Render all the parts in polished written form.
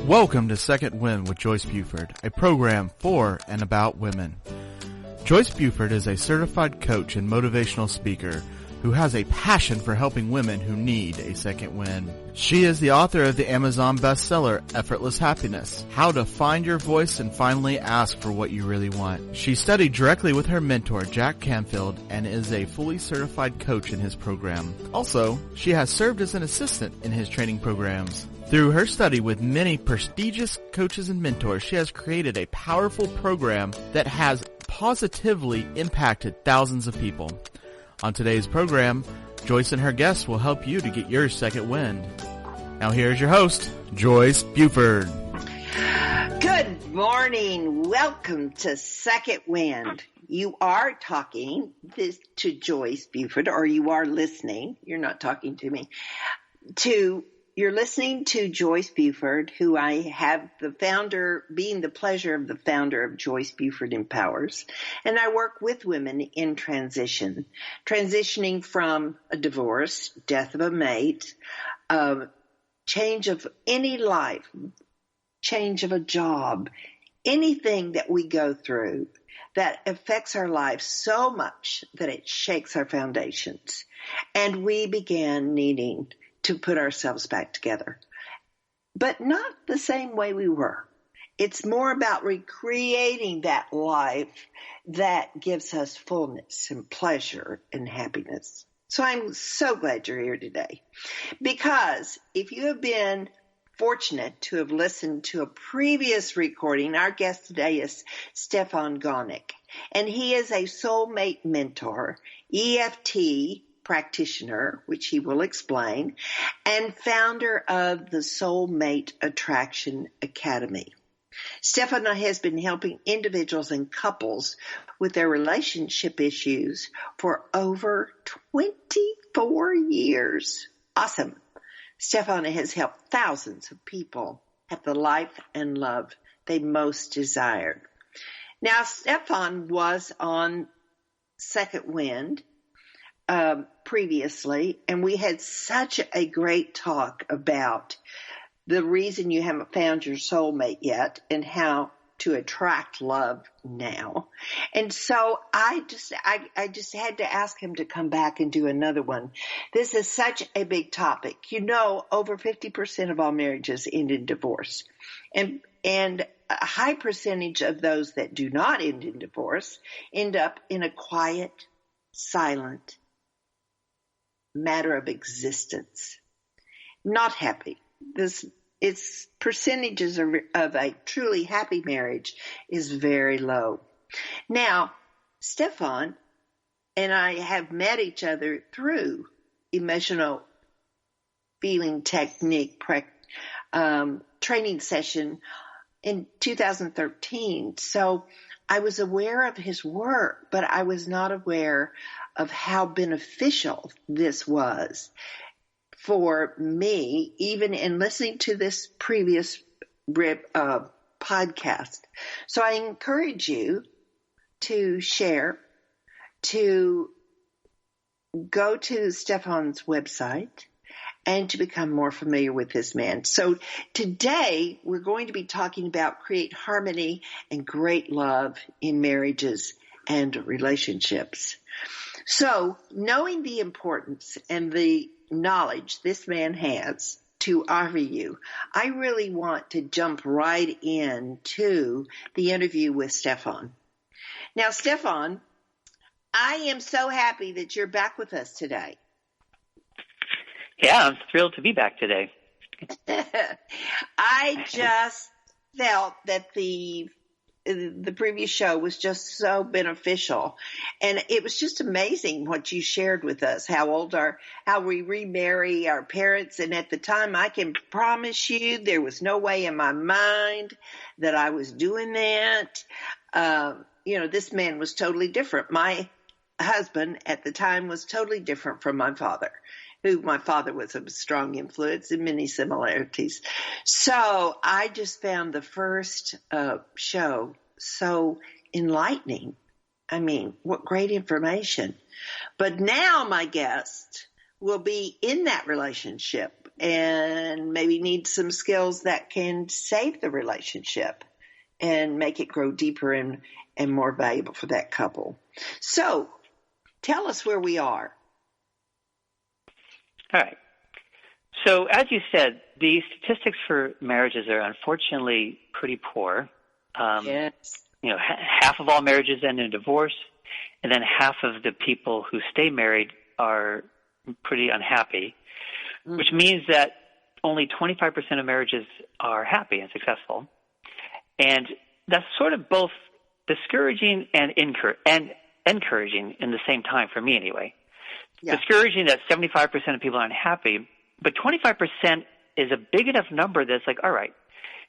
Welcome to Second Wind with Joyce Buford, a program for and about women. Joyce Buford is a certified coach and motivational speaker who has a passion for helping women who need a second wind. She is the author of the Amazon bestseller, Effortless Happiness, How to Find Your Voice and Finally Ask for What You Really Want. She studied directly with her mentor, Jack Canfield, and is a fully certified coach in his program. Also, she has served as an assistant in his training programs. Through her study with many prestigious coaches and mentors, she has created a powerful program that has positively impacted thousands of people. On today's program, Joyce and her guests will help you to get your second wind. Now here's your host, Joyce Buford. Good morning. Welcome to Second Wind. You are talking to Joyce Buford, or you are listening. You're not talking to me. You're listening to Joyce Buford, who I have being the pleasure of the founder of Joyce Buford Empowers. And I work with women in transitioning from a divorce, death of a mate, change of any life, change of a job, anything that we go through that affects our life so much that it shakes our foundations. And we began needing to put ourselves back together, but not the same way we were. It's more about recreating that life that gives us fullness and pleasure and happiness. So I'm so glad you're here today, because if you have been fortunate to have listened to a previous recording, our guest today is Stefan Gonick, and he is a soulmate mentor, EFT practitioner, which he will explain, and founder of the Soulmate Attraction Academy. Stefan has been helping individuals and couples with their relationship issues for over 24 years. Awesome. Stefan has helped thousands of people have the life and love they most desired. Now, Stefan was on Second Wind previously, and we had such a great talk about the reason you haven't found your soulmate yet and how to attract love now. And so I just had to ask him to come back and do another one. This is such a big topic. You know, over 50% of all marriages end in divorce. And a high percentage of those that do not end in divorce end up in a quiet, silent matter of existence. Not happy. Its percentages of a truly happy marriage is very low. Now, Stefan and I have met each other through emotional feeling technique training session in 2013. So I was aware of his work, but I was not aware of how beneficial this was for me, even in listening to this previous podcast. So I encourage you to share, to go to Stefan's website, and to become more familiar with this man. So today we're going to be talking about create harmony and great love in marriages and relationships. So knowing the importance and the knowledge this man has to offer you, I really want to jump right into the interview with Stefan. Now, Stefan, I am so happy that you're back with us today. Yeah, I'm thrilled to be back today. I just felt that the previous show was just so beneficial, and it was just amazing what you shared with us, how we remarry our parents. And at the time, I can promise you there was no way in my mind that I was doing that. This man was totally different. My husband at the time was totally different from my father, who my father was a strong influence and many similarities. So I just found the first show so enlightening. I mean, what great information. But now my guest will be in that relationship and maybe need some skills that can save the relationship and make it grow deeper and more valuable for that couple. So tell us where we are. All right. So as you said, the statistics for marriages are unfortunately pretty poor. Yes. Half of all marriages end in divorce, and then half of the people who stay married are pretty unhappy, which means that only 25% of marriages are happy and successful. And that's sort of both discouraging and encouraging in the same time, for me anyway. Yeah. Discouraging that 75% of people aren't happy, but 25% is a big enough number that's like, all right,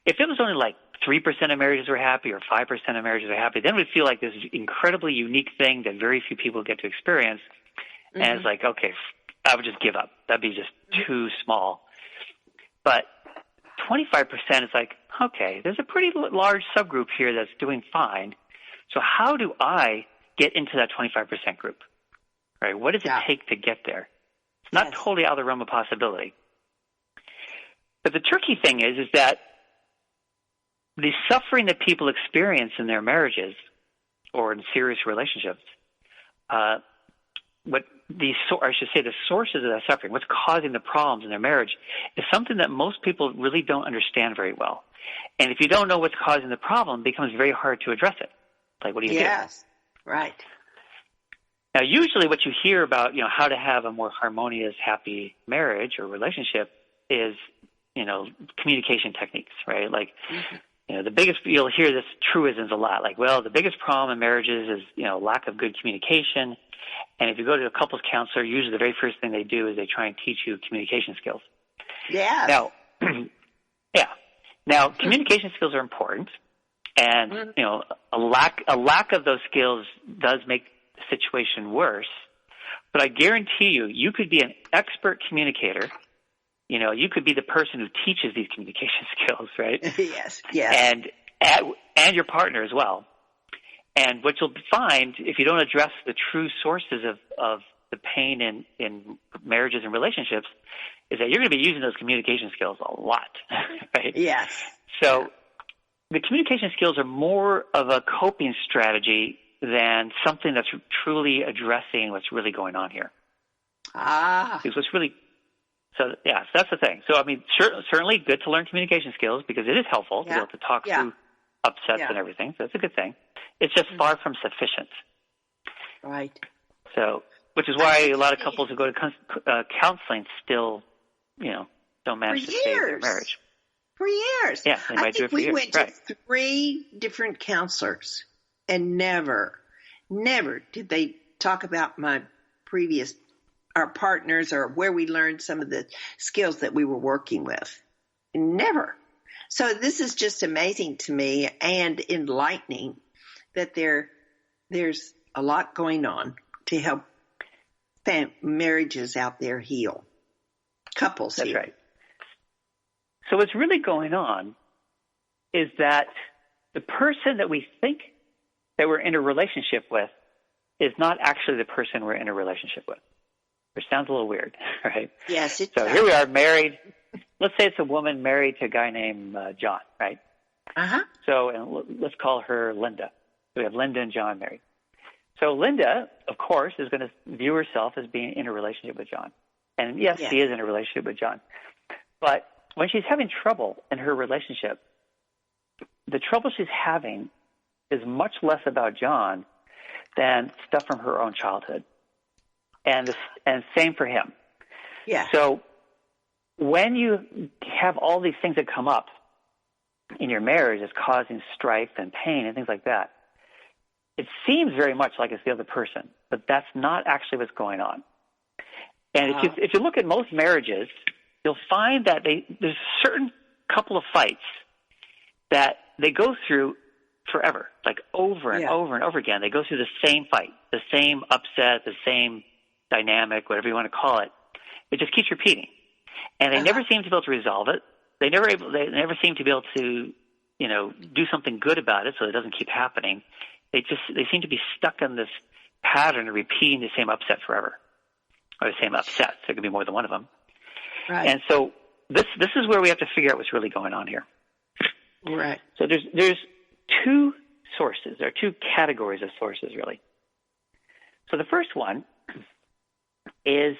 if it was only like 3% of marriages were happy or 5% of marriages are happy, then we'd feel like this incredibly unique thing that very few people get to experience. Mm-hmm. And it's like, okay, I would just give up. That'd be just too small. But 25% is like, okay, there's a pretty large subgroup here that's doing fine. So how do I get into that 25% group? Right? What does it take to get there? It's not totally out of the realm of possibility. But the tricky thing is that the suffering that people experience in their marriages or in serious relationships, the sources of that suffering, what's causing the problems in their marriage, is something that most people really don't understand very well. And if you don't know what's causing the problem, it becomes very hard to address it. Like, what do you do? Yes, right. Now, usually what you hear about, how to have a more harmonious, happy marriage or relationship is, communication techniques, right? Like, you'll hear this truisms a lot. Like, well, the biggest problem in marriages is, lack of good communication. And if you go to a couples counselor, usually the very first thing they do is they try and teach you communication skills. Yeah. Now, Now, communication skills are important. And, a lack of those skills does make the situation worse. But I guarantee you could be an expert communicator. You could be the person who teaches these communication skills, right? Yes. And your partner as well. And what you'll find, if you don't address the true sources of the pain in marriages and relationships, is that you're going to be using those communication skills a lot, right? Yes. So the communication skills are more of a coping strategy than something that's truly addressing what's really going on here. Because so that's the thing. So, certainly good to learn communication skills because it is helpful to be able to talk through upsets and everything. So it's a good thing. It's just far from sufficient. Right. So, which is why a lot of couples who go to counseling still, don't manage to save their marriage. For years. Yeah, they might do it for years. We went to 3 different counselors, and never did they talk about our partners or where we learned some of the skills that we were working with. Never. So this is just amazing to me and enlightening that there's a lot going on to help marriages out there heal. Couples heal. That's right. So what's really going on is that the person that we think that we're in a relationship with is not actually the person we're in a relationship with, which sounds a little weird, right? Yes, it does. So here we are married. Let's say it's a woman married to a guy named John, right? Uh-huh. So and let's call her Linda. So we have Linda and John married. So Linda, of course, is going to view herself as being in a relationship with John. And yes, she is in a relationship with John. But when she's having trouble in her relationship, the trouble she's having is much less about John than stuff from her own childhood. And same for him. Yeah. So when you have all these things that come up in your marriage as causing strife and pain and things like that, it seems very much like it's the other person, but that's not actually what's going on. And if you look at most marriages, you'll find that there's a certain couple of fights that they go through forever, like over and over and over again. They go through the same fight, the same upset, the same dynamic, whatever you want to call it. It just keeps repeating. And they never seem to be able to resolve it. They never seem to be able to, do something good about it so it doesn't keep happening. They seem to be stuck in this pattern of repeating the same upset forever, or the same upsets. There could be more than one of them. Right. And so this is where we have to figure out what's really going on here. Right. So there's two sources, or two categories of sources, really. So the first one is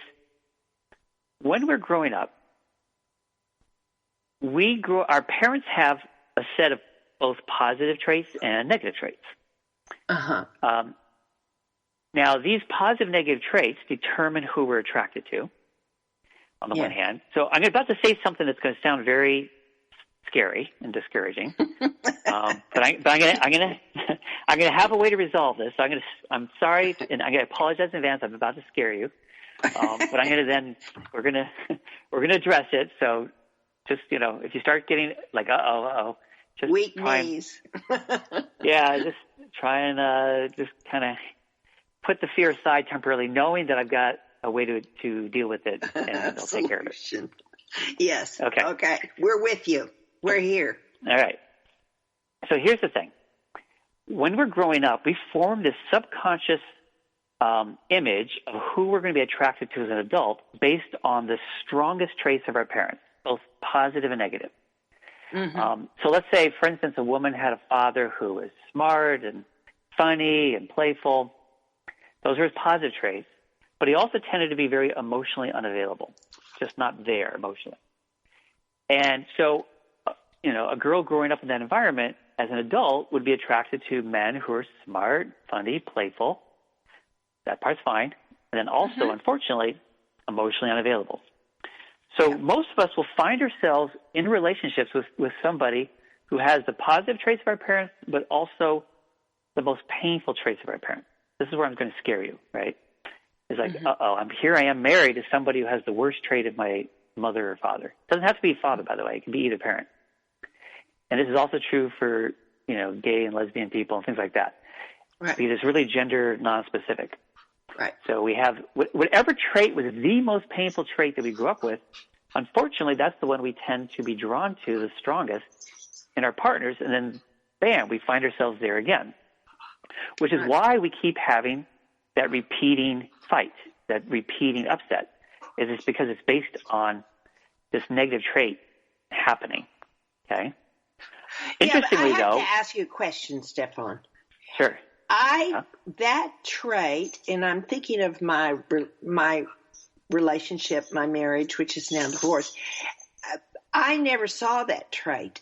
when we're growing up, our parents have a set of both positive traits and negative traits. Now, these positive, negative traits determine who we're attracted to, on the one hand. So I'm about to say something that's going to sound very scary and discouraging, but I'm gonna have a way to resolve this. So I'm sorry, and I'm gonna apologize in advance. I'm about to scare you, but we're gonna address it. So just, if you start getting like just weak knees, just try and just kind of put the fear aside temporarily, knowing that I've got a way to deal with it, and I'll take care of it. Yes. Okay. We're with you. We're here. All right. So here's the thing. When we're growing up, we form this subconscious image of who we're going to be attracted to as an adult based on the strongest traits of our parents, both positive and negative. So let's say, for instance, a woman had a father who was smart and funny and playful. Those are his positive traits. But he also tended to be very emotionally unavailable, just not there emotionally. And so, a girl growing up in that environment as an adult would be attracted to men who are smart, funny, playful. That part's fine. And then also, unfortunately, emotionally unavailable. So most of us will find ourselves in relationships with somebody who has the positive traits of our parents, but also the most painful traits of our parents. This is where I'm going to scare you, right? It's like, I am married to somebody who has the worst trait of my mother or father. It doesn't have to be father, by the way. It can be either parent. And this is also true for, gay and lesbian people and things like that. Right. Because it's really gender non-specific. Right. So we have whatever trait was the most painful trait that we grew up with, unfortunately, that's the one we tend to be drawn to the strongest in our partners. And then, bam, we find ourselves there again, which is why we keep having that repeating fight, that repeating upset. It's because it's based on this negative trait happening. Okay. Interestingly, I have to ask you a question, Stefan. Sure. That trait, and I'm thinking of my relationship, my marriage, which is now divorced. I never saw that trait.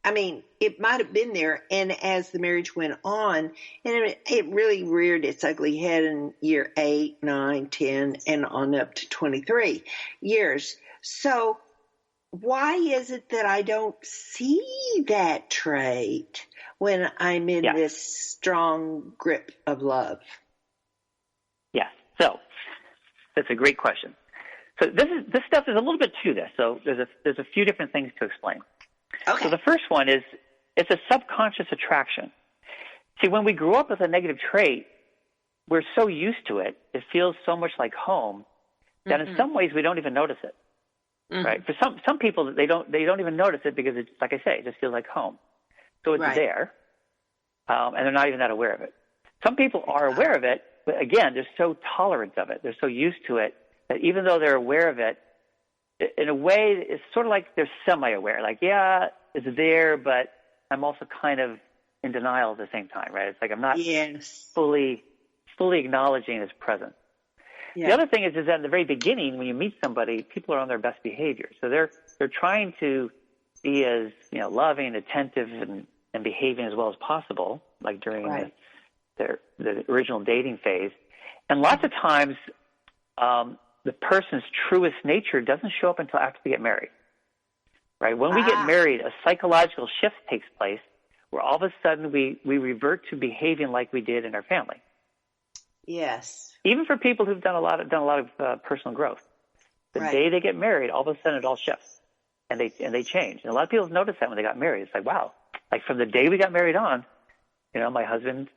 I mean, it might have been there, and as the marriage went on, and it really reared its ugly head in year 8, 9, 10, and on up to 23 years. So why is it that I don't see that trait when I'm in this strong grip of love? Yeah, so that's a great question. So this stuff is a little bit to this. So there's a few different things to explain. Okay. So the first one is it's a subconscious attraction. See, when we grow up with a negative trait, we're so used to it, it feels so much like home that in some ways we don't even notice it. Right? For some people, they don't even notice it because it's, like I say, it just feels like home. So it's there, and they're not even that aware of it. Some people are aware of it, but again, they're so tolerant of it, they're so used to it that even though they're aware of it, in a way, it's sort of like they're semi-aware. Like, yeah, it's there, but I'm also kind of in denial at the same time, right? It's like I'm not fully acknowledging its presence. Yeah. The other thing is that in the very beginning, when you meet somebody, people are on their best behavior. So they're trying to be as loving, attentive, and behaving as well as possible, like during the original dating phase. And lots of times, the person's truest nature doesn't show up until after they get married. Right? When we get married, a psychological shift takes place where all of a sudden we revert to behaving like we did in our family. Yes. Even for people who've done a lot of personal growth, the day they get married, all of a sudden it all shifts, and they change. And a lot of people have noticed that when they got married. It's like, wow, like from the day we got married on, my husband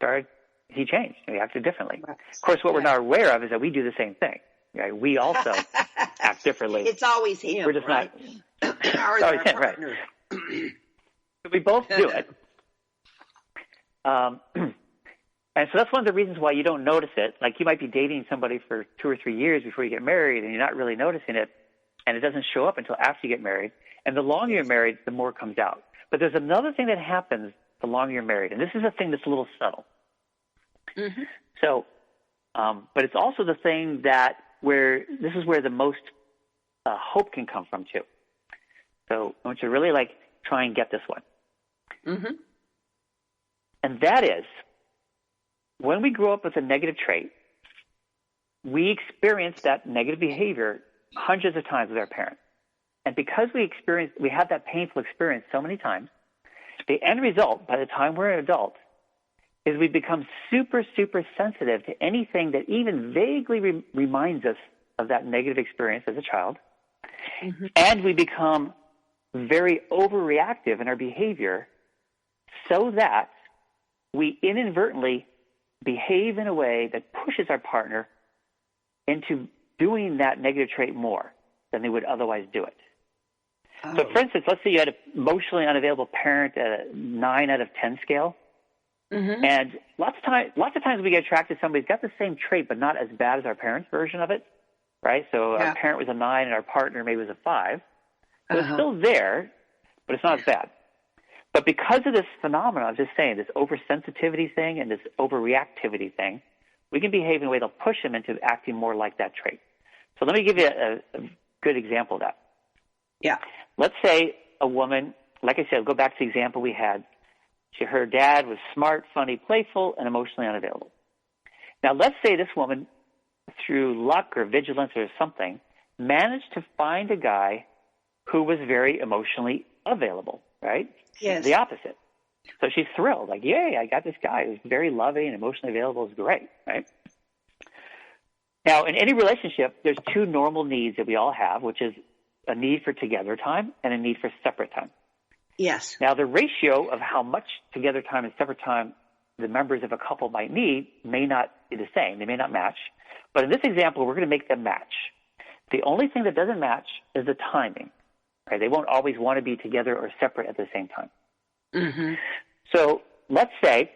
he changed. He acted differently. Right. Of course, what we're not aware of is that we do the same thing. Right? We also act differently. It's always him. We're just not. It's always him, right? So we both do it. And so that's one of the reasons why you don't notice it. Like you might be dating somebody for 2 or 3 years before you get married and you're not really noticing it. and it doesn't show up until after you get married. And the longer you're married, the more comes out. But there's another thing that happens the longer you're married, and this is a thing that's a little subtle. Mm-hmm. So, but it's also the thing this is where the most hope can come from too. So I want you to really try and get this one. Mm-hmm. And that is, when we grow up with a negative trait, we experience that negative behavior hundreds of times with our parents. And because we have that painful experience so many times, the end result, by the time we're an adult, is we become super, super sensitive to anything that even vaguely reminds us of that negative experience as a child. Mm-hmm. And we become very overreactive in our behavior so that we inadvertently behave in a way that pushes our partner into doing that negative trait more than they would otherwise do it. Oh. So, for instance, let's say you had an emotionally unavailable parent at a 9 out of 10 scale. Mm-hmm. And lots of times we get attracted to somebody who's got the same trait, but not as bad as our parents' version of it, right? So our parent was a 9 and our partner maybe was a 5. So it's still there, but it's not as bad. But because of this phenomenon, I'm just saying, this oversensitivity thing and this overreactivity thing, we can behave in a way that'll push them into acting more like that trait. So let me give you a good example of that. Yeah. Let's say a woman, like I said, go back to the example we had. Her dad was smart, funny, playful, and emotionally unavailable. Now, let's say this woman, through luck or vigilance or something, managed to find a guy who was very emotionally available, right? Yes. The opposite. So she's thrilled, like, yay, I got this guy who's very loving and emotionally available. It's great, right? Now, in any relationship, there's two normal needs that we all have, which is a need for together time and a need for separate time. Yes. Now, the ratio of how much together time and separate time the members of a couple might need may not be the same. They may not match. But in this example, we're going to make them match. The only thing that doesn't match is the timing. Right? They won't always want to be together or separate at the same time. Mm-hmm. So let's say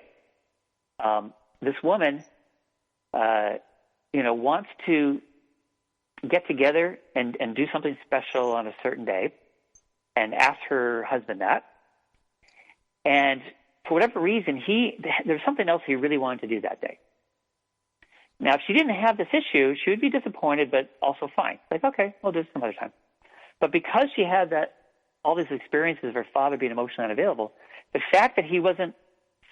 this woman, wants to get together and do something special on a certain day, and ask her husband that. And for whatever reason, there's something else he really wanted to do that day. Now, if she didn't have this issue, she would be disappointed, but also fine. Like, okay, we'll do it some other time. But because she had all these experiences of her father being emotionally unavailable, the fact that he wasn't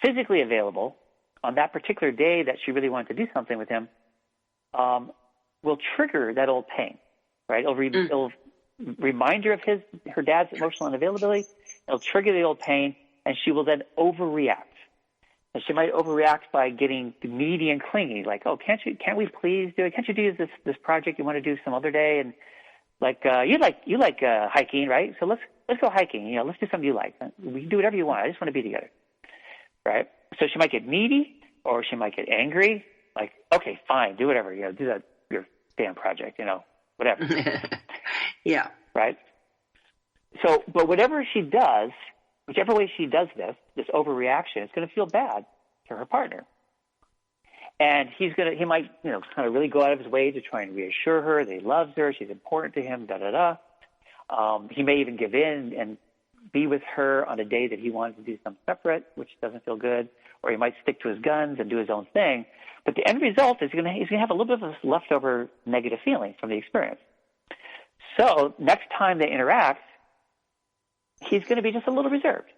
physically available on that particular day that she really wanted to do something with him will trigger that old pain, right? It'll remind her of her dad's emotional unavailability. It'll trigger the old pain, and she will then overreact. And she might overreact by getting needy and clingy, like, "Oh, can't we please do it? Can't you do this project you want to do some other day?" And you like hiking, right? So let's go hiking. Let's do something you like. We can do whatever you want. I just want to be together, right? So she might get needy, or she might get angry. Like, okay, fine, do whatever. Do that your damn project. Whatever. Yeah. Right? So, but whatever she does, whichever way she does this overreaction, it's going to feel bad to her partner. And he might, kind of really go out of his way to try and reassure her that he loves her, she's important to him, He may even give in and be with her on a day that he wants to do something separate, which doesn't feel good, or he might stick to his guns and do his own thing. But the end result is he's going to have a little bit of this leftover negative feeling from the experience. So next time they interact, he's going to be just a little reserved,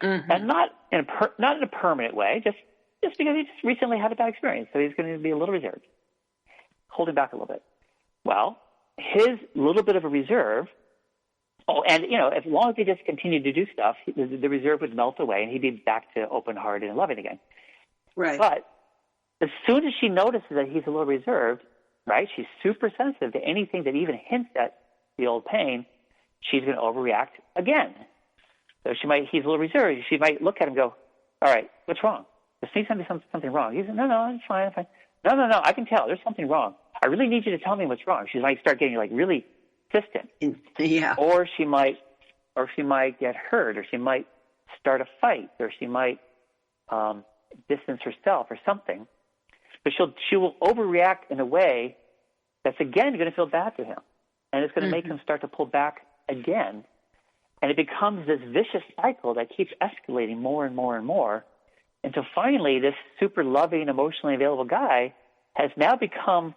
and not in a permanent way, just because he just recently had a bad experience. So he's going to be a little reserved, holding back a little bit. Well, his little bit of a reserve. And as long as he just continued to do stuff, the reserve would melt away, and he'd be back to open-hearted and loving again. Right. But as soon as she notices that he's a little reserved, right, she's super sensitive to anything that even hints at the old pain, she's going to overreact again. So he's a little reserved. She might look at him and go, all right, what's wrong? There seems to be something wrong. He says, no, I'm fine. No, I can tell. There's something wrong. I really need you to tell me what's wrong. She might start getting really insistent. Yeah. Or she might get hurt, or she might start a fight, or she might distance herself or something. But she will overreact in a way that's, again, going to feel bad to him. and it's going to make him start to pull back again. And it becomes this vicious cycle that keeps escalating more and more and more until finally this super loving, emotionally available guy has now become,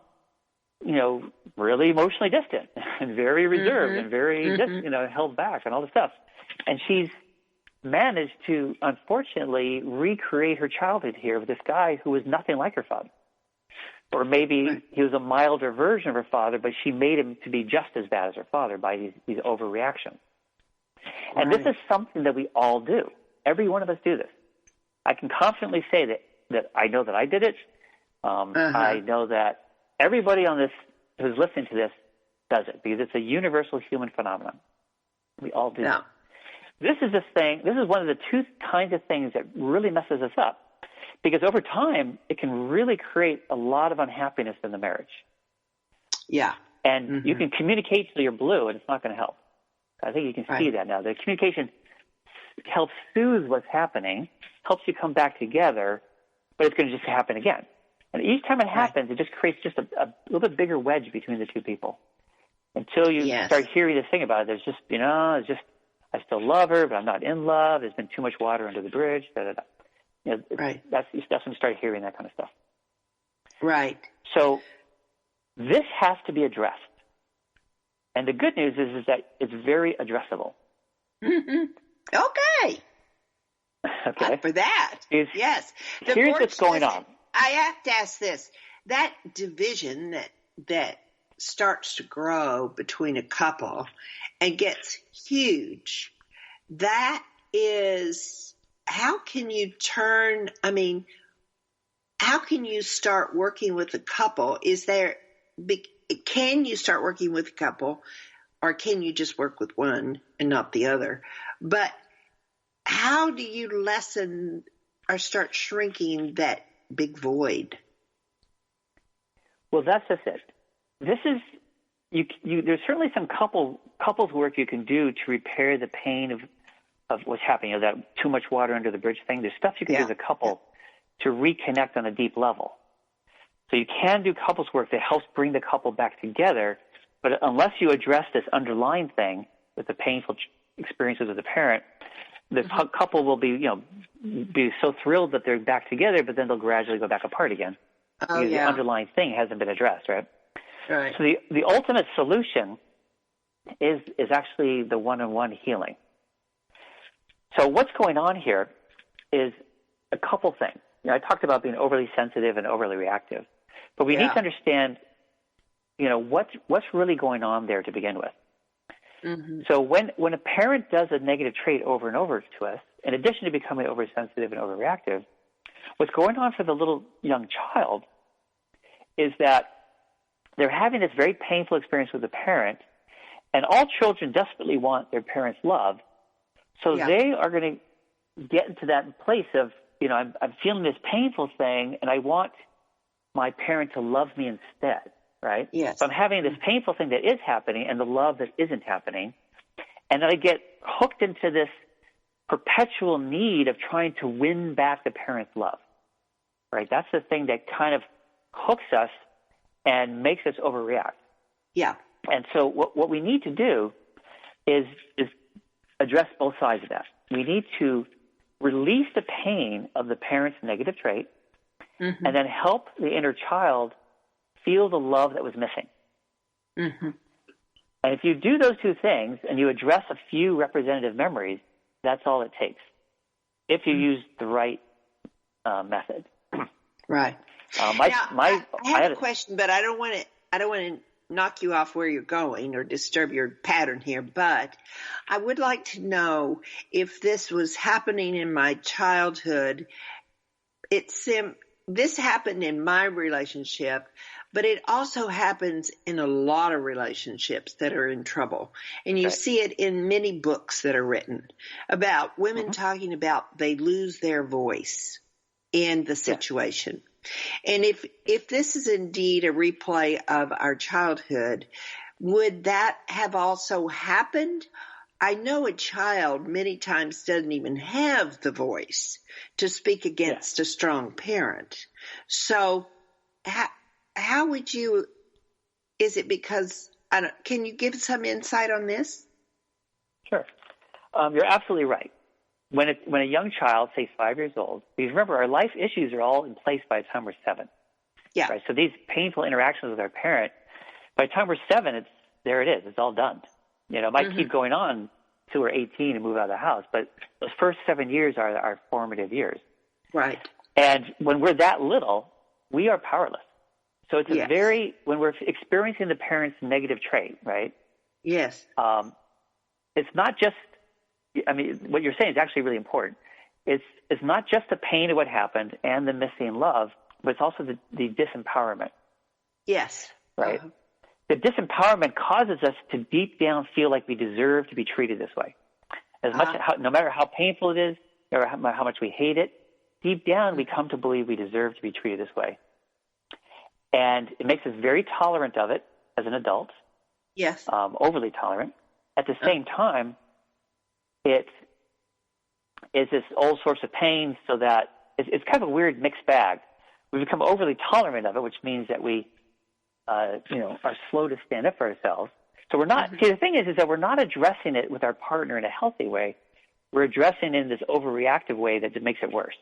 really emotionally distant and very reserved and very, held back and all this stuff. And she's managed to, unfortunately, recreate her childhood here with this guy who was nothing like her father. Or maybe he was a milder version of her father, but she made him to be just as bad as her father by these overreactions. And this is something that we all do. Every one of us do this. I can confidently say that I know that I did it. I know that everybody on this who's listening to this does it because it's a universal human phenomenon. We all do. Yeah. This is one of the two kinds of things that really messes us up because over time it can really create a lot of unhappiness in the marriage. Yeah. And you can communicate till you're blue and it's not going to help. I think you can see that now. The communication helps soothe what's happening, helps you come back together, but it's going to just happen again. And each time it happens, it just creates just a little bit bigger wedge between the two people until you start hearing this thing about it. There's just, it's just, I still love her, but I'm not in love. There's been too much water under the bridge. That's when you start hearing that kind of stuff. Right. So this has to be addressed. And the good news is that it's very addressable. Okay. For that. Yes. Here's what's going on. I have to ask this. That division that starts to grow between a couple and gets huge, that is, how can you start working with a couple? Can you start working with a couple, or can you just work with one and not the other? But how do you lessen or start shrinking that big void? Well, that's just it. This is there's certainly some couples work you can do to repair the pain of what's happening. That too much water under the bridge thing. There's stuff you can do as a couple to reconnect on a deep level. So you can do couples work that helps bring the couple back together, but unless you address this underlying thing with the painful experiences of the parent, the couple will be so thrilled that they're back together, but then they'll gradually go back apart again because the underlying thing hasn't been addressed, right? Right. So the ultimate solution is actually the one-on-one healing. So what's going on here is a couple things. I talked about being overly sensitive and overly reactive. But we need to understand, what's really going on there to begin with. Mm-hmm. So when a parent does a negative trait over and over to us, in addition to becoming oversensitive and overreactive, what's going on for the little young child is that they're having this very painful experience with the parent, and all children desperately want their parents' love. So they are going to get into that place of, I'm feeling this painful thing, and I want my parent to love me instead, right? Yes. So I'm having this painful thing that is happening and the love that isn't happening. And then I get hooked into this perpetual need of trying to win back the parent's love, right? That's the thing that kind of hooks us and makes us overreact. Yeah. And so what we need to do is address both sides of that. We need to release the pain of the parent's negative trait, and then help the inner child feel the love that was missing. Mm-hmm. And if you do those two things and you address a few representative memories, that's all it takes. If you use the right method. Right. I have a question, but I don't want to knock you off where you're going or disturb your pattern here. But I would like to know if this was happening in my childhood. This happened in my relationship, but it also happens in a lot of relationships that are in trouble. And you see it in many books that are written about women talking about they lose their voice in the situation. And if this is indeed a replay of our childhood, would that have also happened? I know a child many times doesn't even have the voice to speak against a strong parent. So how would you – is it because can you give some insight on this? Sure. You're absolutely right. When a young child, say 5 years old, because remember, our life issues are all in place by the time we're 7. Yeah. Right? So these painful interactions with our parent, by the time we're 7, there it is. It's all done. It might keep going on till we're 18 and move out of the house, but those first 7 years are our formative years. Right. And when we're that little, we are powerless. So it's when we're experiencing the parent's negative trait, right? Yes. It's not just, what you're saying is actually really important. It's not just the pain of what happened and the missing love, but it's also the disempowerment. Yes. Right? The disempowerment causes us to deep down feel like we deserve to be treated this way. No matter how painful it is, or how much we hate it, deep down we come to believe we deserve to be treated this way. And it makes us very tolerant of it as an adult. Yes. Overly tolerant. At the same time, it is this old source of pain, so that it's kind of a weird mixed bag. We become overly tolerant of it, which means that we are slow to stand up for ourselves. So we're not, see, the thing is that we're not addressing it with our partner in a healthy way. We're addressing it in this overreactive way that makes it worse.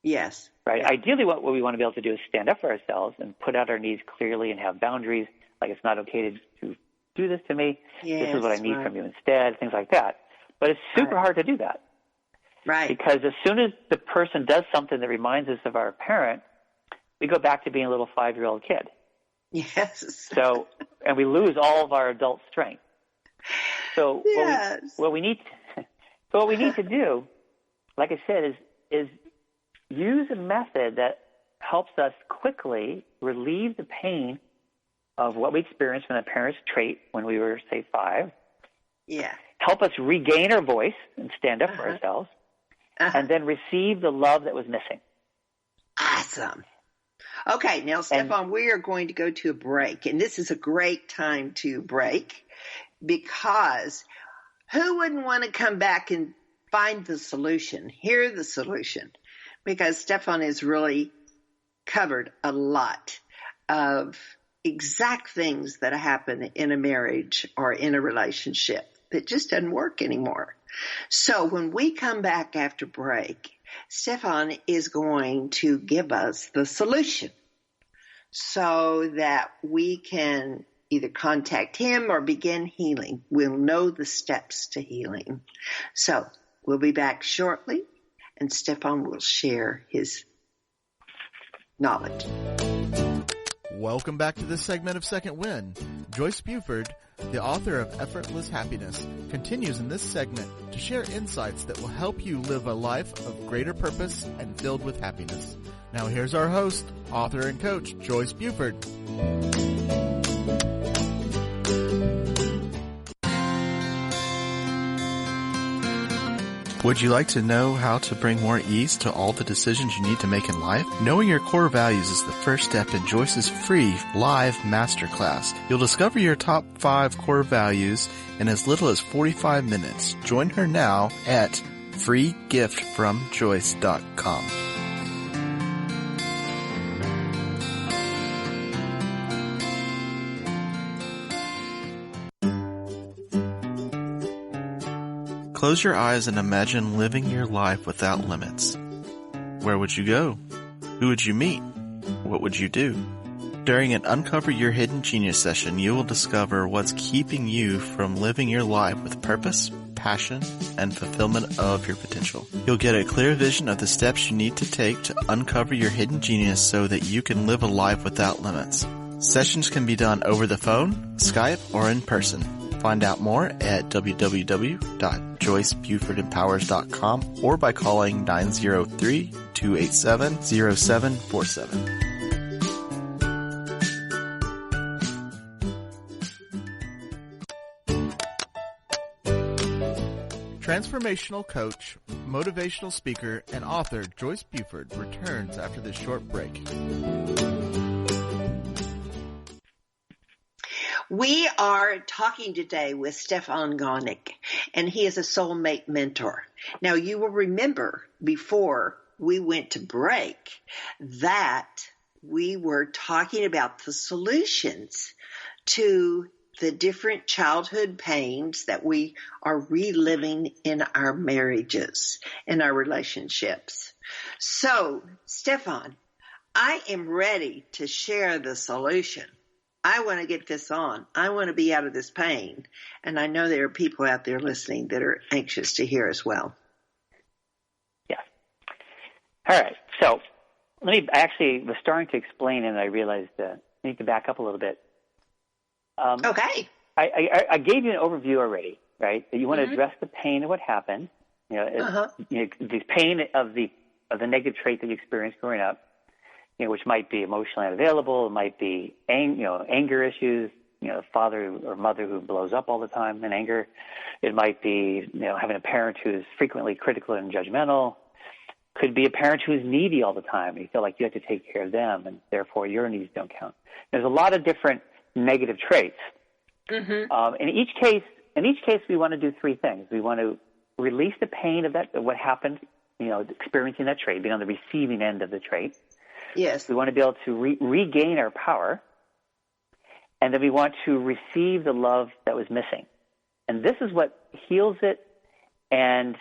Yes. Right? Yeah. Ideally, what we want to be able to do is stand up for ourselves and put out our needs clearly and have boundaries, like it's not okay to do this to me. Yes, this is what I need from you instead, things like that. But it's super hard to do that. Right. Because as soon as the person does something that reminds us of our parent, we go back to being a little 5-year-old kid. Yes. So, and we lose all of our adult strength. So what we need to do, like I said, is use a method that helps us quickly relieve the pain of what we experienced from the parent's trait when we were, say, 5. Yeah. Help us regain our voice and stand up for ourselves, and then receive the love that was missing. Awesome. Okay, now, Stefan, we are going to go to a break, and this is a great time to break, because who wouldn't want to come back and find the solution, hear the solution? Because Stefan has really covered a lot of exact things that happen in a marriage or in a relationship that just doesn't work anymore. So when we come back after break, Stefan is going to give us the solution so that we can either contact him or begin healing. We'll know the steps to healing. So we'll be back shortly, and Stefan will share his knowledge. Welcome back to this segment of Second Wind. Joyce Buford, the author of Effortless Happiness, continues in this segment to share insights that will help you live a life of greater purpose and filled with happiness. Now here's our host, author and coach, Joyce Buford. Would you like to know how to bring more ease to all the decisions you need to make in life? Knowing your core values is the first step in Joyce's free live masterclass. You'll discover your top 5 core values in as little as 45 minutes. Join her now at freegiftfromjoyce.com. Close your eyes and imagine living your life without limits. Where would you go? Who would you meet? What would you do? During an Uncover Your Hidden Genius session, you will discover what's keeping you from living your life with purpose, passion, and fulfillment of your potential. You'll get a clear vision of the steps you need to take to uncover your hidden genius so that you can live a life without limits. Sessions can be done over the phone, Skype, or in person. Find out more at www.joycebufordempowers.com or by calling 903-287-0747. Transformational coach, motivational speaker, and author Joyce Buford returns after this short break. We are talking today with Stefan Gonick, and he is a soulmate mentor. Now, you will remember before we went to break that we were talking about the solutions to the different childhood pains that we are reliving in our marriages, in our relationships. So, Stefan, I am ready to share the solution. I want to get this on. I want to be out of this pain. And I know there are people out there listening that are anxious to hear as well. Yeah. All right. So I actually was starting to explain, and I realized I need to back up a little bit. Okay. I gave you an overview already, right? That you want to address the pain of what happened. The pain of the negative trait that you experienced growing up. Which might be emotionally unavailable, it might be anger issues, father or mother who blows up all the time in anger. It might be having a parent who is frequently critical and judgmental. Could be a parent who is needy all the time, and you feel like you have to take care of them, and therefore your needs don't count. There's a lot of different negative traits. In each case, we want to do three things. We want to release the pain of what happened, experiencing that trait, being on the receiving end of the trait. Yes. We want to be able to regain our power, and then we want to receive the love that was missing. And this is what heals it and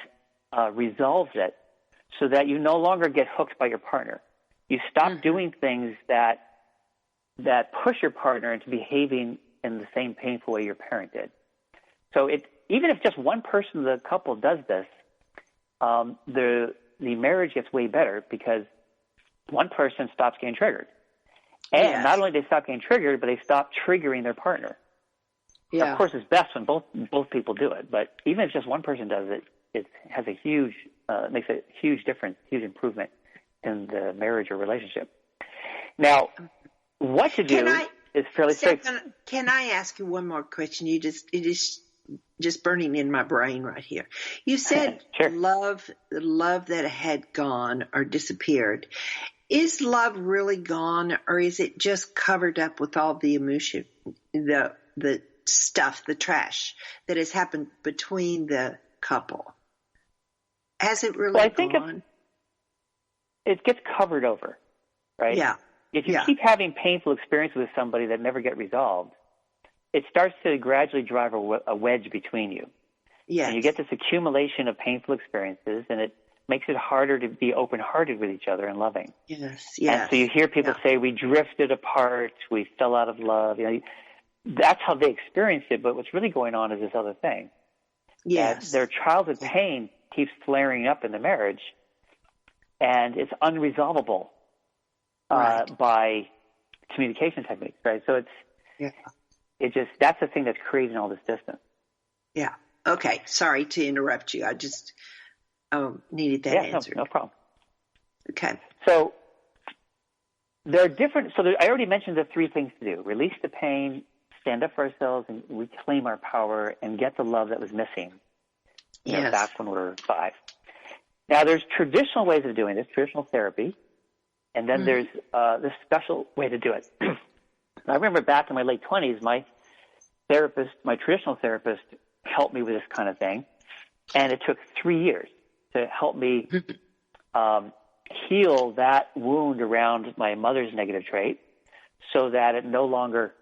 resolves it so that you no longer get hooked by your partner. You stop doing things that push your partner into behaving in the same painful way your parent did. So even if just one person of the couple does this, the marriage gets way better because one person stops getting triggered. And not only do they stop getting triggered, but they stop triggering their partner. Yeah. Of course, it's best when both people do it. But even if just one person does it, it has makes a huge difference, huge improvement in the marriage or relationship. Now, what to do is fairly straightforward. Can I ask you one more question? It is just burning in my brain right here. You said sure. the love that had gone or disappeared. Is love really gone, or is it just covered up with all the emotion, the stuff, the trash that has happened between the couple? Has it really I think gone? It gets covered over, right? Yeah. If you keep having painful experiences with somebody that never get resolved, it starts to gradually drive a wedge between you. Yes. And you get this accumulation of painful experiences, and it makes it harder to be open-hearted with each other and loving. Yes. And so you hear people say, we drifted apart, we fell out of love. That's how they experienced it, but what's really going on is this other thing. Yes. Their childhood pain keeps flaring up in the marriage, and it's unresolvable by communication techniques, right? So that's the thing that's creating all this distance. Yeah. Okay. Sorry to interrupt you. I just needed that answer. No problem. Okay. So there are different. I already mentioned the three things to do: release the pain, stand up for ourselves, and reclaim our power, and get the love that was missing. Back when we were 5. Now, there's traditional ways of doing this, traditional therapy, and then there's this special way to do it. I remember back in my late 20s, my traditional therapist, helped me with this kind of thing, and it took 3 years to help me heal that wound around my mother's negative trait so that it no longer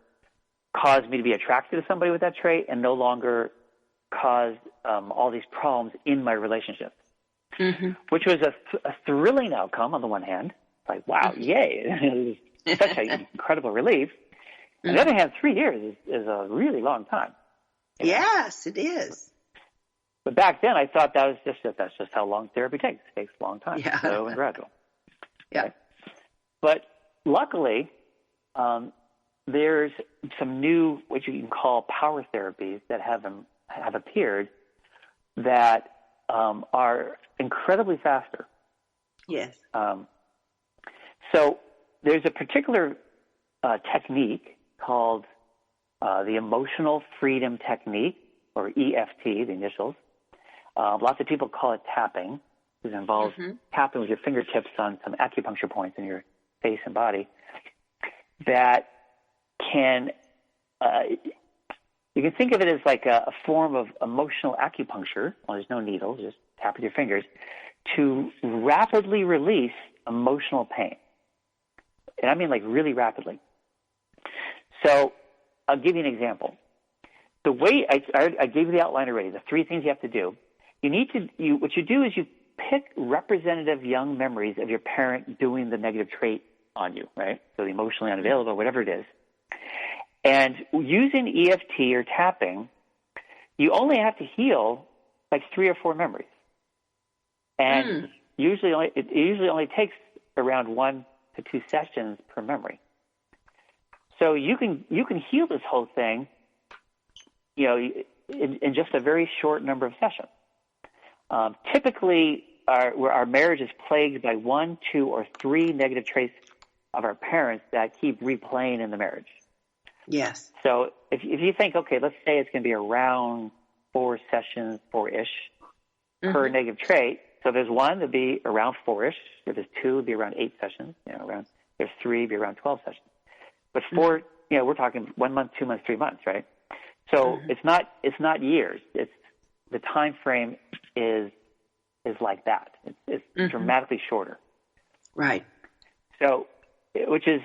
caused me to be attracted to somebody with that trait and no longer caused all these problems in my relationship, which was a thrilling outcome on the one hand. Like, wow, yay. It was such an incredible relief. On the other hand, 3 years is a really long time. Yes, it is. But back then, I thought that's just how long therapy takes. It takes a long time, slow and gradual. Yeah. Right? But luckily, there's some new, what you can call power therapies that have appeared that are incredibly faster. Yes. So there's a particular technique called the Emotional Freedom Technique, or EFT, the initials. Lots of people call it tapping. It involves tapping with your fingertips on some acupuncture points in your face and body that can you can think of it as like a form of emotional acupuncture. Well, there's no needles, just tap with your fingers to rapidly release emotional pain. And I mean like really rapidly. So I'll give you an example. the way I gave you the outline already, the three things you have to do. What you do is you pick representative young memories of your parent doing the negative trait on you, right? So the emotionally unavailable, whatever it is. And using EFT or tapping, you only have to heal like 3 or 4 memories. And it usually only takes around 1 to 2 sessions per memory. So you can heal this whole thing, in just a very short number of sessions. Typically, our marriage is plagued by 1, 2, or 3 negative traits of our parents that keep replaying in the marriage. Yes. So if you think, okay, let's say it's going to be around 4 sessions, 4-ish per negative trait. So if there's 1, it'd be around 4-ish. If there's 2, it'd be around 8 sessions. If there's 3, it'd be around 12 sessions. But 4, we're talking 1 month, 2 months, 3 months, right? So it's not years. It's the time frame is like that. It's dramatically shorter. Right. So, which is,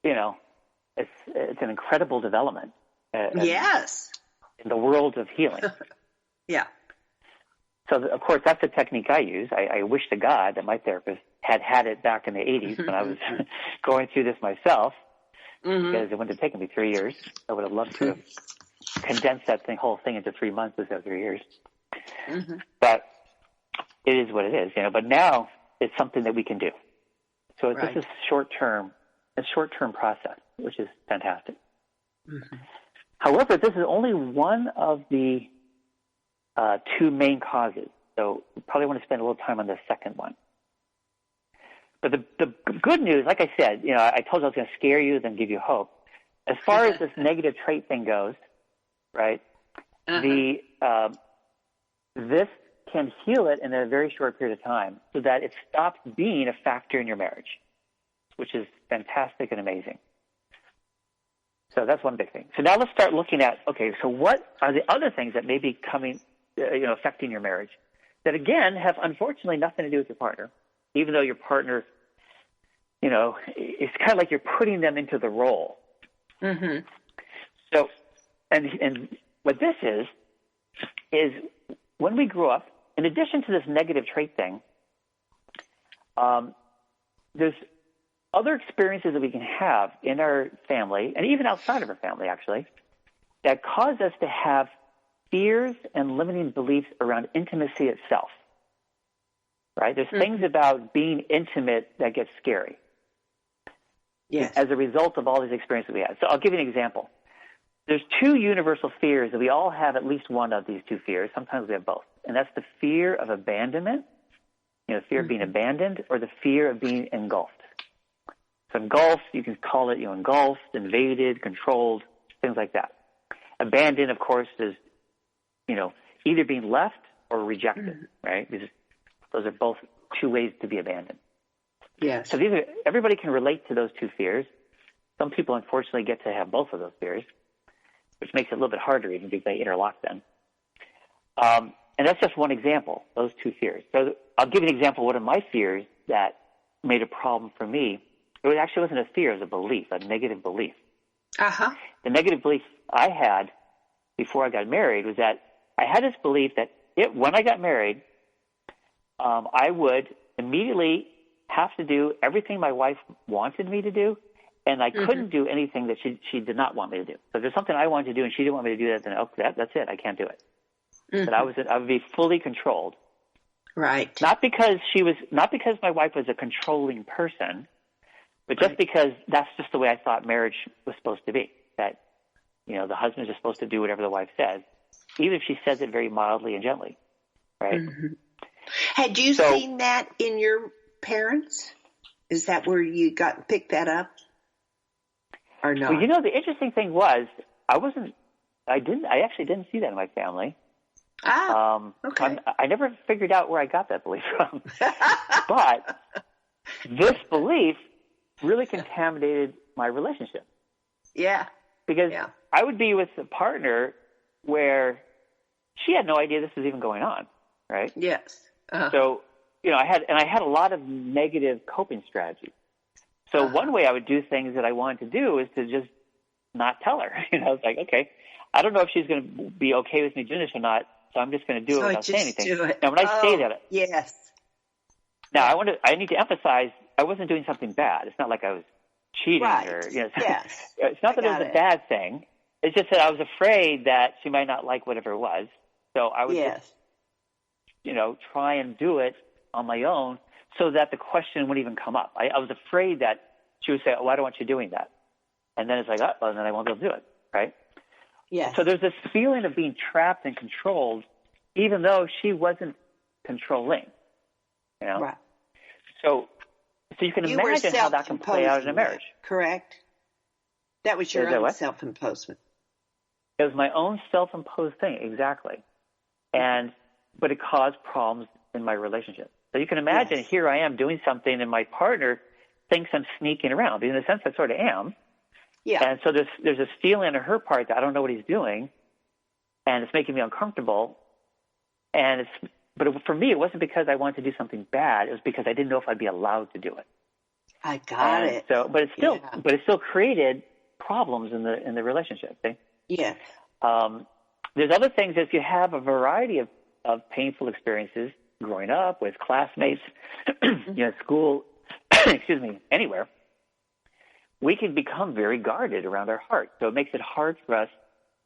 it's an incredible development. Yes. In the world of healing. Yeah. So, of course, that's the technique I use. I wish to God that my therapist had it back in the 80s when I was going through this myself, because it wouldn't have taken me 3 years. I would have loved to have condensed that whole thing into 3 months instead of 3 years. But it is what it is, But now it's something that we can do. So this is a short-term process, which is fantastic. However, this is only one of the 2 main causes. So we probably want to spend a little time on the second one. But the good news, like I said, I told you I was going to scare you, then give you hope. As far as this negative trait thing goes, right? This can heal it in a very short period of time, so that it stops being a factor in your marriage, which is fantastic and amazing. So that's one big thing. So now let's start looking at, okay, so what are the other things that may be coming, affecting your marriage that, again, have unfortunately nothing to do with your partner, even though your partner, it's kind of like you're putting them into the role. So, and what this is when we grew up, in addition to this negative trait thing, there's other experiences that we can have in our family, and even outside of our family, actually, that cause us to have fears and limiting beliefs around intimacy itself. Right? There's things about being intimate that get scary. Yes. As a result of all these experiences we had. So I'll give you an example. There's 2 universal fears that we all have, at least one of these 2 fears. Sometimes we have both. And that's the fear of abandonment, the fear of being abandoned, or the fear of being engulfed. So engulfed, you can call it, engulfed, invaded, controlled, things like that. Abandoned, of course, is, either being left or rejected, right? Because those are both 2 ways to be abandoned. Yes. So everybody can relate to those 2 fears. Some people, unfortunately, get to have both of those fears, which makes it a little bit harder even because they interlock then. And that's just one example, those 2 fears. So I'll give you an example of one of my fears that made a problem for me. It actually wasn't a fear, it was a belief, a negative belief. The negative belief I had before I got married was that I had this belief that when I got married, I would immediately have to do everything my wife wanted me to do, and I couldn't do anything that she did not want me to do. So if there's something I wanted to do and she didn't want me to do that, then that's it. I can't do it. But I would be fully controlled. Right. Not because my wife was a controlling person, but just because that's just the way I thought marriage was supposed to be. That, the husband is supposed to do whatever the wife says, even if she says it very mildly and gently. Right. Had you seen that in your parents? Is that where you picked that up? Or not? Well, the interesting thing was I actually didn't see that in my family. Okay. I never figured out where I got that belief from. But this belief really contaminated my relationship. Yeah. Because I would be with a partner where she had no idea this was even going on, right? Yes. So, I had a lot of negative coping strategies. So one way I would do things that I wanted to do is to just not tell her. It's like, okay, I don't know if she's going to be okay with me doing this or not, so I'm just going to do it without saying anything. Do it. Now, when I say that, yes. Now I need to emphasize I wasn't doing something bad. It's not like I was cheating or Yes. It's not that it was a bad thing. It's just that I was afraid that she might not like whatever it was. So I would just, try and do it on my own so that the question wouldn't even come up. I was afraid that she would say, "Oh, why don't you doing that?" And then it's like, oh, and then I won't be able to do it, right? Yes. So there's this feeling of being trapped and controlled, even though she wasn't controlling. Right. So you can imagine how that can play out in a marriage. Correct. That was your own self-imposement. It was my own self-imposed thing, exactly. But it caused problems in my relationship. So you can imagine here I am doing something and my partner thinks I'm sneaking around. In a sense, I sort of am. Yeah. And so there's this feeling on her part that I don't know what he's doing, and it's making me uncomfortable. But for me, it wasn't because I wanted to do something bad. It was because I didn't know if I'd be allowed to do it. I got it. So, but it still created problems in the relationship. See? Yes. There's other things. If you have a variety of painful experiences growing up with classmates, school, excuse me, anywhere, we can become very guarded around our heart. So it makes it hard for us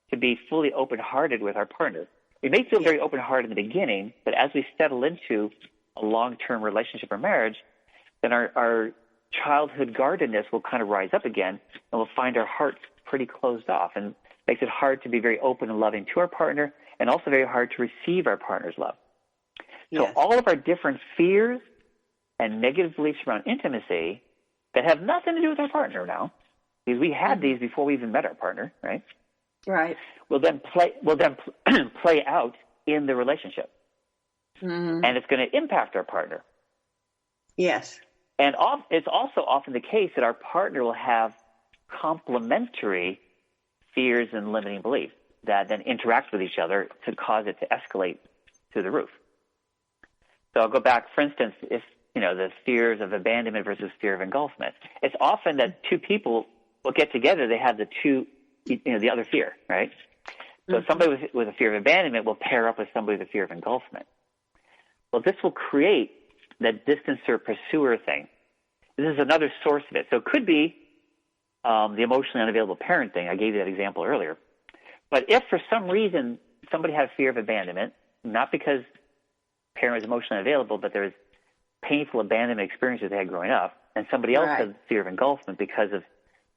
to be fully open-hearted with our partner. We may feel very open-hearted in the beginning, but as we settle into a long-term relationship or marriage, then our childhood guardedness will kind of rise up again, and we'll find our hearts pretty closed off, and makes it hard to be very open and loving to our partner, and also very hard to receive our partner's love. So all of our different fears and negative beliefs around intimacy that have nothing to do with our partner now, because we had these before we even met our partner, right? Right. Will then play out in the relationship, and it's going to impact our partner. Yes. And it's also often the case that our partner will have complementary fears and limiting beliefs that then interact with each other to cause it to escalate to the roof. So I'll go back, for instance, if the fears of abandonment versus fear of engulfment. It's often that two people will get together. They have the other fear, right? So somebody with a fear of abandonment will pair up with somebody with a fear of engulfment. Well, this will create that distancer pursuer thing. This is another source of it. So it could be the emotionally unavailable parent thing. I gave you that example earlier. But if for some reason somebody had a fear of abandonment, not because parent was emotionally unavailable, but there's painful abandonment experiences they had growing up, and somebody else had fear of engulfment because of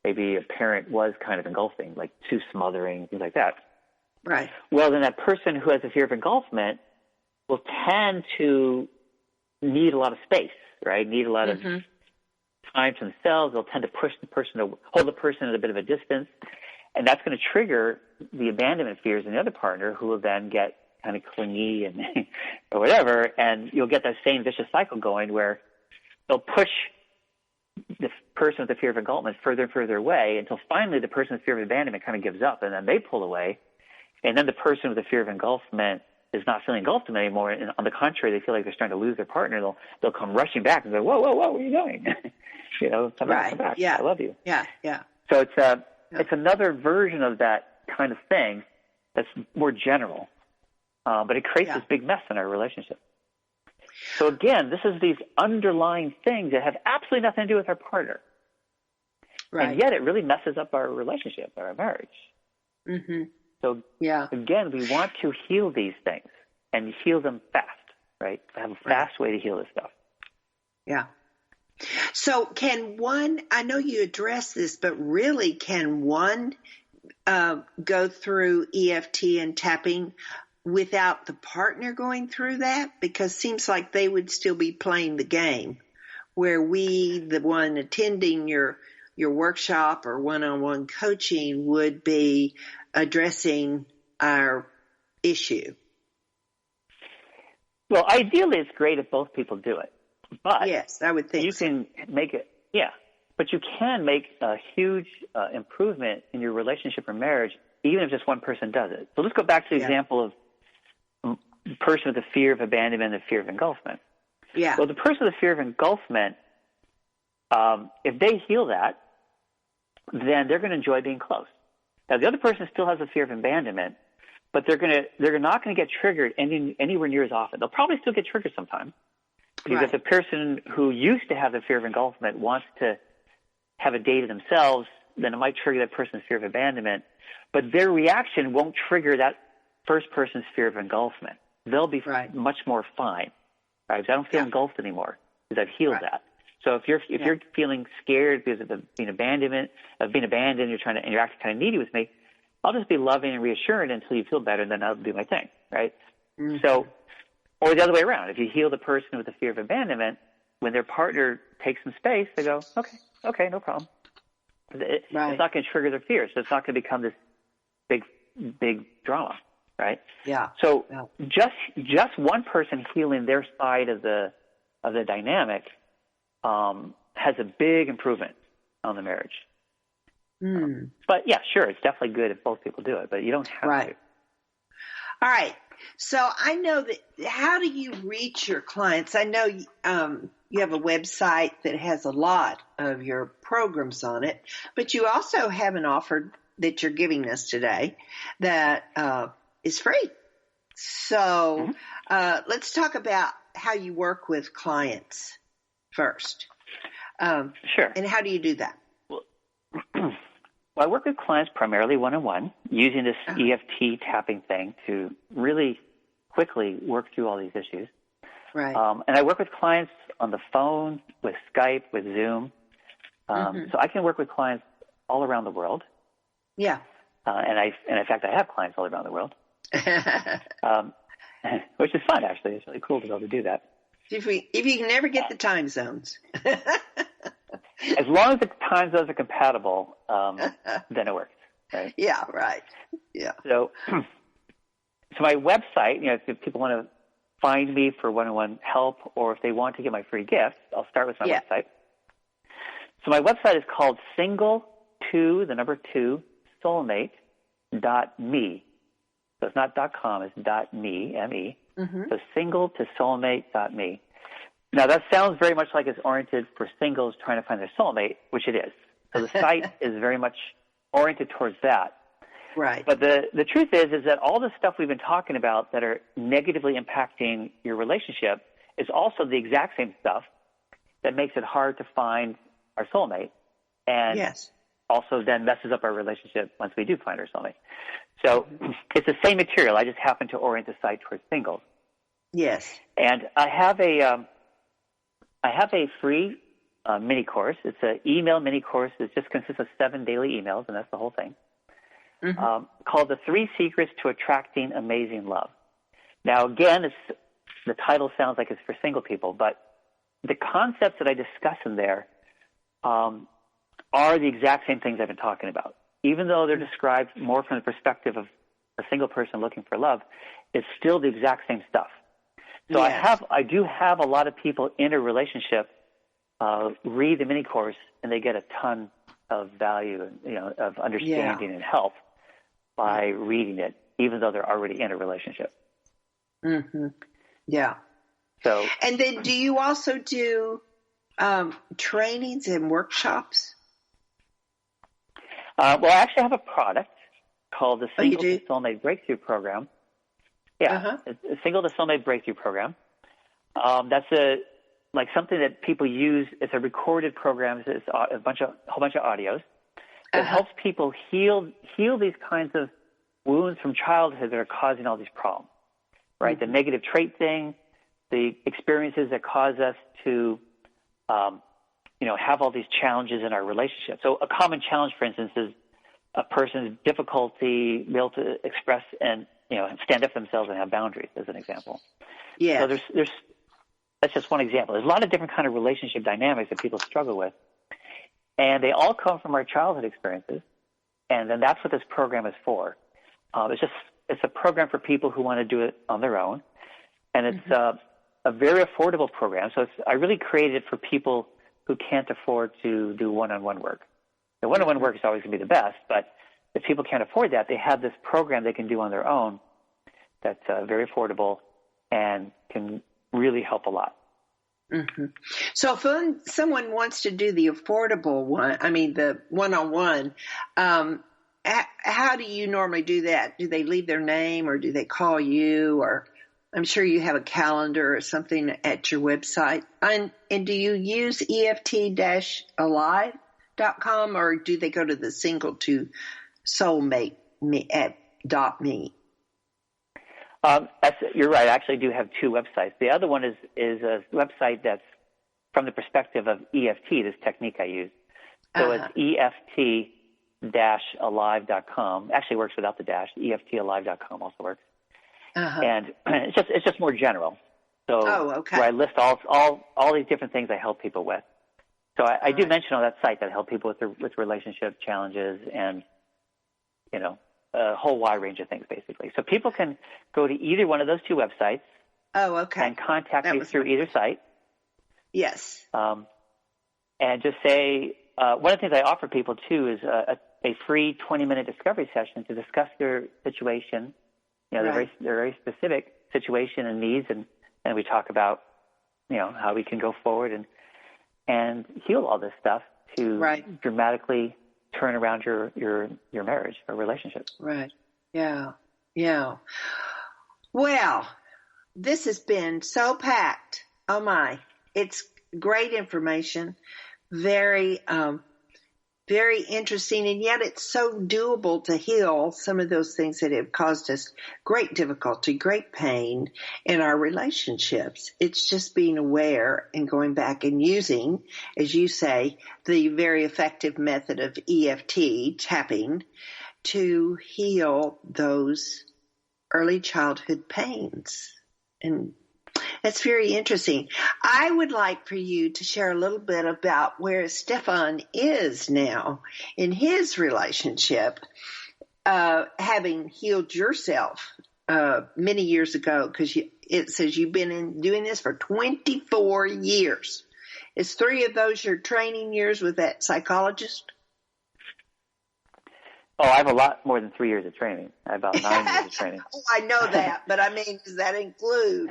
maybe a parent was kind of engulfing, like too smothering, things like that. Right. Well, then that person who has a fear of engulfment will tend to need a lot of space, right? Need a lot of time to themselves. They'll tend to hold the person at a bit of a distance. And that's going to trigger the abandonment fears in the other partner, who will then get kind of clingy and or whatever. And you'll get that same vicious cycle going where they'll push the person with the fear of engulfment further and further away until finally the person with fear of abandonment kind of gives up, and then they pull away. And then the person with the fear of engulfment is not feeling engulfed anymore. And on the contrary, they feel like they're starting to lose their partner. They'll come rushing back and say, whoa, what are you doing? Come back. Yeah. I love you. Yeah. So it's another version of that kind of thing that's more general. But it creates this big mess in our relationship. So again, this is these underlying things that have absolutely nothing to do with our partner. Right. And yet it really messes up our relationship, our marriage. Mm-hmm. So again, we want to heal these things and heal them fast, right? Have a fast way to heal this stuff. Yeah. So can one, I know you addressed this, but really can one go through EFT and tapping without the partner going through that? Because it seems like they would still be playing the game, where we, the one attending your workshop or one-on-one coaching, would be addressing our issue. Well, ideally, it's great if both people do it. But yes, I would think you can make it, but you can make a huge improvement in your relationship or marriage, even if just one person does it. So let's go back to the example of the person with the fear of abandonment and the fear of engulfment. Yeah. Well, the person with the fear of engulfment, if they heal that, then they're going to enjoy being close. Now, the other person still has a fear of abandonment, but they're not going to get triggered anywhere near as often. They'll probably still get triggered sometime. Because if the person who used to have the fear of engulfment wants to have a day to themselves, then it might trigger that person's fear of abandonment. But their reaction won't trigger that first person's fear of engulfment. They'll be much more fine. Right? Because I don't feel engulfed anymore because I've healed that. So if you're feeling scared because of being abandoned, you're acting kind of needy with me, I'll just be loving and reassuring until you feel better, and then I'll do my thing, right? Mm-hmm. So, or the other way around. If you heal the person with the fear of abandonment, when their partner takes some space, they go, okay, no problem. It's not going to trigger their fear, so it's not going to become this big drama, right? Yeah. So just one person healing their side of the dynamic has a big improvement on the marriage. But yeah, sure, it's definitely good if both people do it, but you don't have to. All right. So I know that. How do you reach your clients? I know you have a website that has a lot of your programs on it, but you also have an offer that you're giving us today that is free. So let's talk about how you work with clients first. Sure. And how do you do that? Well, I work with clients primarily one-on-one using this EFT tapping thing to really quickly work through all these issues. Right. And I work with clients on the phone, with Skype, with Zoom. So I can work with clients all around the world. Yeah. And in fact, I have clients all around the world, which is fun, actually. It's really cool to be able to do that. If you can never get the time zones. As long as the time zones are compatible, then it works, right? Yeah, right. Yeah. So my website, if people want to find me for one-on-one help, or if they want to get my free gift, I'll start with my website. So my website is called single2 soulmate.me. So it's not .com, it's .me, M-E. So single2soulmate.me. Now, that sounds very much like it's oriented for singles trying to find their soulmate, which it is. So the site is very much oriented towards that. Right. But the truth is that all the stuff we've been talking about that are negatively impacting your relationship is also the exact same stuff that makes it hard to find our soulmate and also then messes up our relationship once we do find our soulmate. So it's the same material. I just happen to orient the site towards singles. Yes. And I have a free mini course. It's an email mini course that just consists of 7 daily emails, and that's the whole thing, called The 3 Secrets to Attracting Amazing Love. Now, again, the title sounds like it's for single people, but the concepts that I discuss in there are the exact same things I've been talking about. Even though they're described more from the perspective of a single person looking for love, it's still the exact same stuff. So I do have a lot of people in a relationship read the mini course, and they get a ton of value and of understanding and help by reading it, even though they're already in a relationship. Yeah. So. And then, do you also do trainings and workshops? Well, I actually have a product called the Single to Soulmate Breakthrough Program. Yeah, it's a Single to Soulmate Breakthrough Program. That's something that people use. It's a recorded program. It's a whole bunch of audios. It helps people heal these kinds of wounds from childhood that are causing all these problems. Right, the negative trait thing, the experiences that cause us to, have all these challenges in our relationship. So a common challenge, for instance, is a person's difficulty being able to express and stand up for themselves and have boundaries, as an example. Yeah. So there's that's just one example. There's a lot of different kind of relationship dynamics that people struggle with, and they all come from our childhood experiences. And then that's what this program is for. It's a program for people who want to do it on their own, and it's a very affordable program. So I really created it for people who can't afford to do one-on-one work. The one-on-one work is always going to be the best, but if people can't afford that, they have this program they can do on their own that's very affordable and can really help a lot. So if someone wants to do the affordable one, the one-on-one, how do you normally do that? Do they leave their name or do they call you? Or I'm sure you have a calendar or something at your website. And do you use EFT-alive.com or do they go to the single to soulmate me at .me? You're right. I actually do have two websites. The other one is a website that's from the perspective of EFT, this technique I use. So it's EFT-alive.com. Actually works without the dash. EFTalive.com also works. And it's just more general. So where I list all these different things I help people with. So I do mention on that site that I help people with relationship challenges and, a whole wide range of things, basically. So people can go to either one of those two websites. And contact me through either site. Yes. And just say, one of the things I offer people, too, is a free 20-minute discovery session to discuss their situation, their very specific situation and needs, and we talk about, how we can go forward and heal all this stuff to dramatically turn around your marriage or relationship. Right. Yeah. Yeah. Well, this has been so packed. Oh my. It's great information. Very, very interesting. And yet it's so doable to heal some of those things that have caused us great difficulty, great pain in our relationships. It's just being aware and going back and using, as you say, the very effective method of EFT tapping to heal those early childhood pains. And that's very interesting. I would like for you to share a little bit about where Stefan is now in his relationship, having healed yourself many years ago, because it says you've been doing this for 24 years. Is 3 of those your training years with that psychologist? Oh, I have a lot more than 3 years of training. I have about 9 years of training. Oh, I know that, but I mean, does that include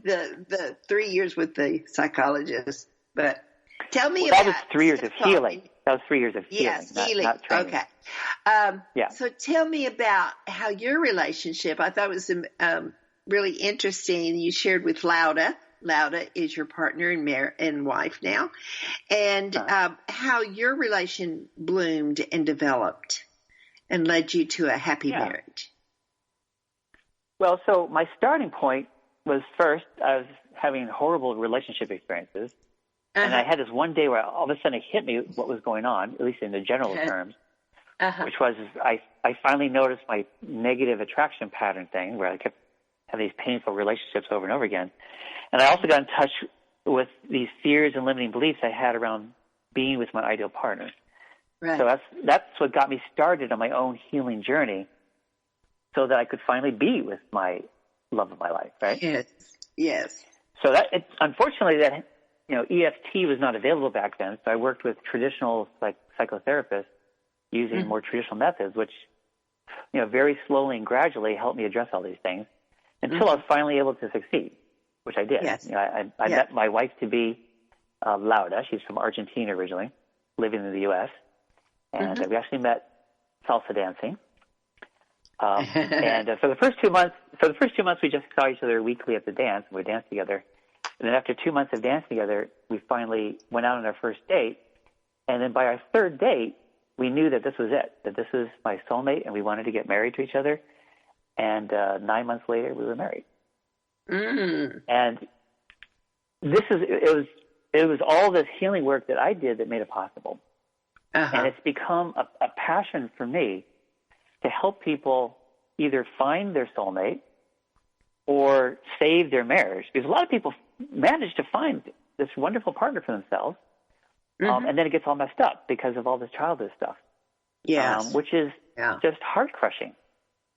the 3 years with the psychologist? But tell me about that was 3 years of healing. That was 3 years of healing. Yes, healing. Not training. Okay. So tell me about how your relationship. I thought it was really interesting. You shared with Lauda. Lauda is your partner and wife now, and how your relation bloomed and developed and led you to a happy marriage. Well, so my starting point was first, I was having horrible relationship experiences. And I had this one day where all of a sudden it hit me what was going on, at least in the general terms, which was I finally noticed my negative attraction pattern thing where I kept having these painful relationships over and over again. And I also got in touch with these fears and limiting beliefs I had around being with my ideal partner. Right. So that's what got me started on my own healing journey so that I could finally be with my love of my life, right? Yes. So unfortunately that, EFT was not available back then. So I worked with traditional psychotherapists using more traditional methods, which, very slowly and gradually helped me address all these things until I was finally able to succeed, which I did. Yes. I met my wife-to-be, Lauda. She's from Argentina originally, living in the U.S., and we actually met salsa dancing. And for the first 2 months, we just saw each other weekly at the dance, and we danced together. And then after 2 months of dancing together, we finally went out on our first date. And then by our third date, we knew that this was it, that this was my soulmate, and we wanted to get married to each other. And 9 months later, we were married. And it was all this healing work that I did that made it possible. And it's become a passion for me to help people either find their soulmate or save their marriage. Because a lot of people manage to find this wonderful partner for themselves, and then it gets all messed up because of all this childhood stuff. Which is just heart-crushing.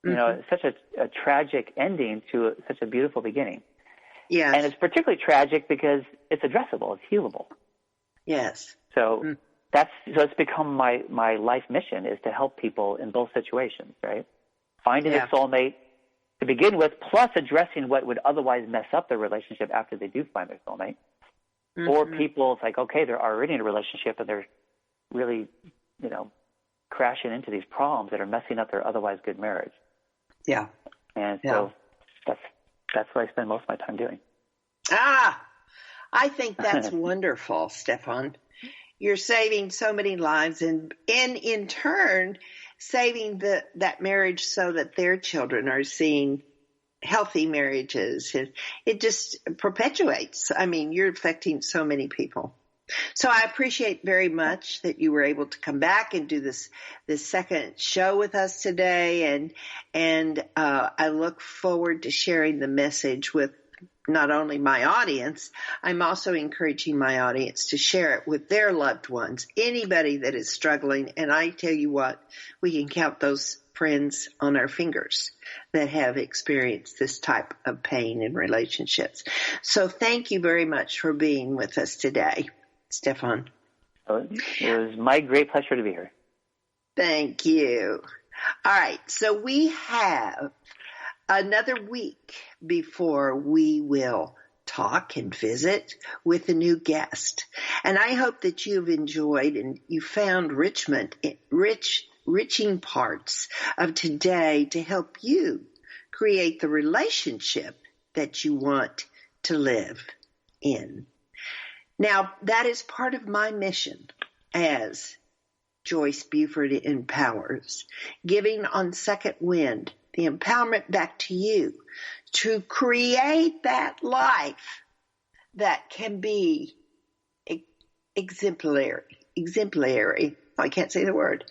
It's such a tragic ending to such a beautiful beginning. Yes. And it's particularly tragic because it's addressable, it's healable. Yes. So it's become my life mission is to help people in both situations, right? Finding a soulmate to begin with, plus addressing what would otherwise mess up their relationship after they do find their soulmate. Or people, it's like, okay, they're already in a relationship and they're really, crashing into these problems that are messing up their otherwise good marriage. Yeah. And so that's what I spend most of my time doing. I think that's wonderful, Stefan. You're saving so many lives and in turn saving that marriage so that their children are seeing healthy marriages. It just perpetuates. I mean, you're affecting so many people. So I appreciate very much that you were able to come back and do this second show with us today. And I look forward to sharing the message with not only my audience, I'm also encouraging my audience to share it with their loved ones, anybody that is struggling. And I tell you what, we can count those friends on our fingers that have experienced this type of pain in relationships. So thank you very much for being with us today, Stefan. It was my great pleasure to be here. Thank you. All right. So we have another week before we will talk and visit with a new guest. And I hope that you've enjoyed and you found enriching parts of today to help you create the relationship that you want to live in. Now, that is part of my mission as Joyce Buford Empowers, giving on Second Wind the empowerment back to you to create that life that can be exemplary. I can't say the word.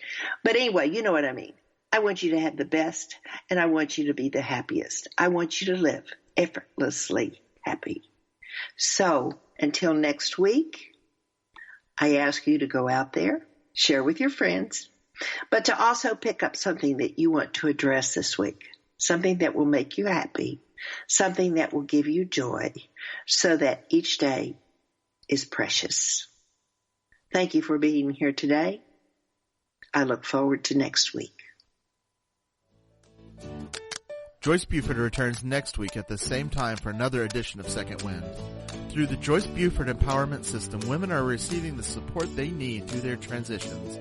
But anyway, you know what I mean. I want you to have the best, and I want you to be the happiest. I want you to live effortlessly happy. So until next week, I ask you to go out there, share with your friends, but to also pick up something that you want to address this week, something that will make you happy, something that will give you joy, so that each day is precious. Thank you for being here today. I look forward to next week. Joyce Buford returns next week at the same time for another edition of Second Wind. Through the Joyce Buford Empowerment System, women are receiving the support they need through their transitions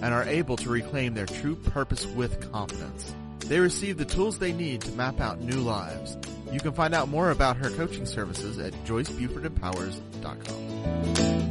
and are able to reclaim their true purpose with confidence. They receive the tools they need to map out new lives. You can find out more about her coaching services at JoyceBufordEmpowers.com.